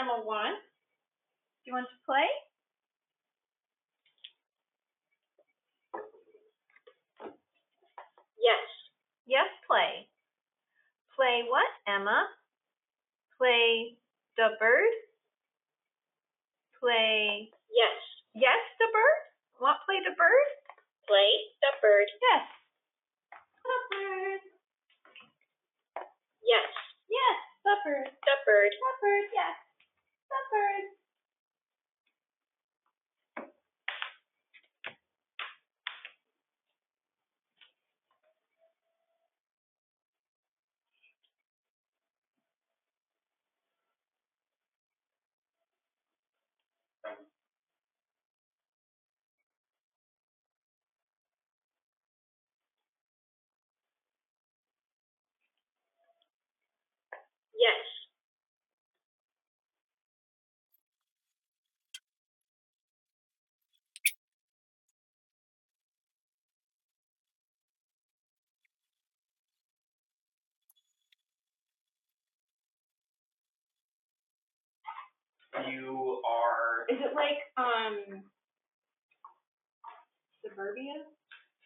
Emma wants. Do you want to play? Yes. Yes, play. Play what, Emma? Play the bird? Play... Yes. Yes, the bird? Want play the bird? Play the bird. Yes. The bird. Yes. Yes, the bird. The bird. The bird, yes. The bird. Yes. You are... Is it like, suburbia?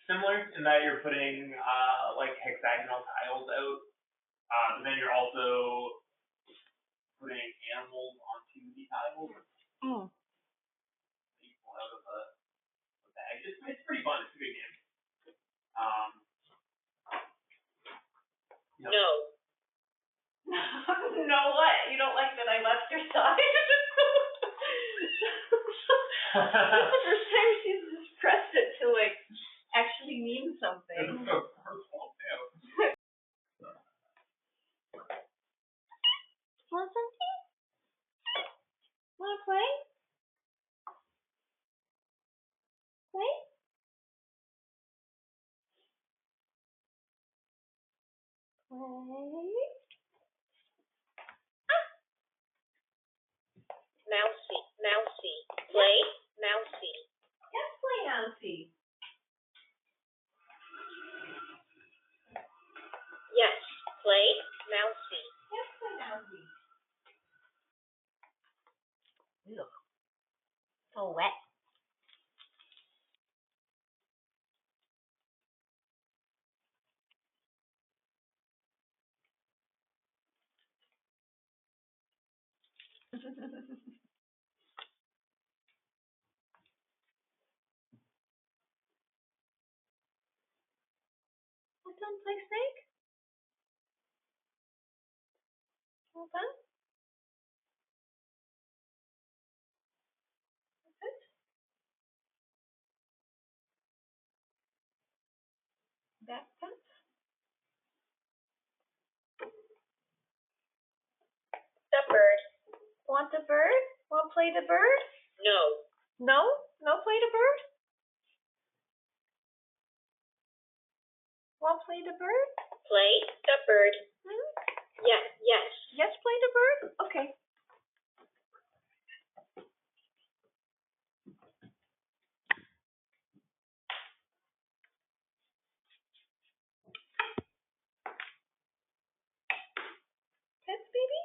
similar in that you're putting, like hexagonal tiles out, but then you're also putting animals onto the tiles. Oh. You pull out of a bag. It's pretty fun. It's a good game. Yep. No. No, what? You don't like that I left your side? This is the first time she's just pressed it to, like, actually mean something. It's so personal, too. Want something? Want to play? Play? Play? Mousy. Mousy. Play. Mousy. Yes, play, Mousy. Yes. Play. Mousy. Yes, play, Mousy. Ew. So wet. Well done, play snake. Well done. Good. Back punch. The bird. Want the bird? Want to play the bird? No. No? No play the bird? Want to play the bird? Play the bird. Hmm? Yes. Yes. Yes, play the bird? Okay. Pets, baby?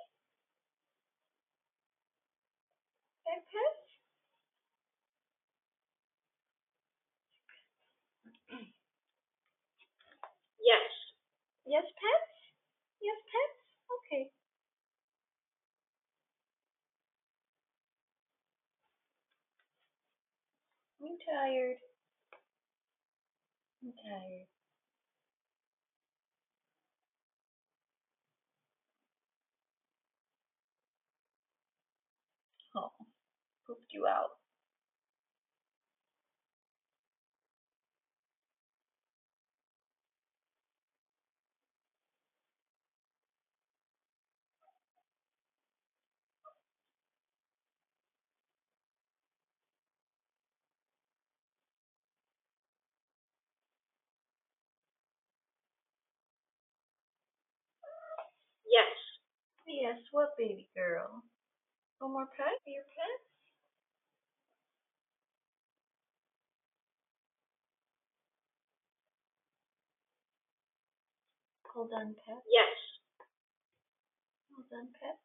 Pets? Yes. Yes, pets? Yes, pets? Okay. I'm tired. I'm tired. Oh, pooped you out. Yes. Yes, what baby girl? One more pet? Your pet? Hold on, pet. Yes. Hold on, pet.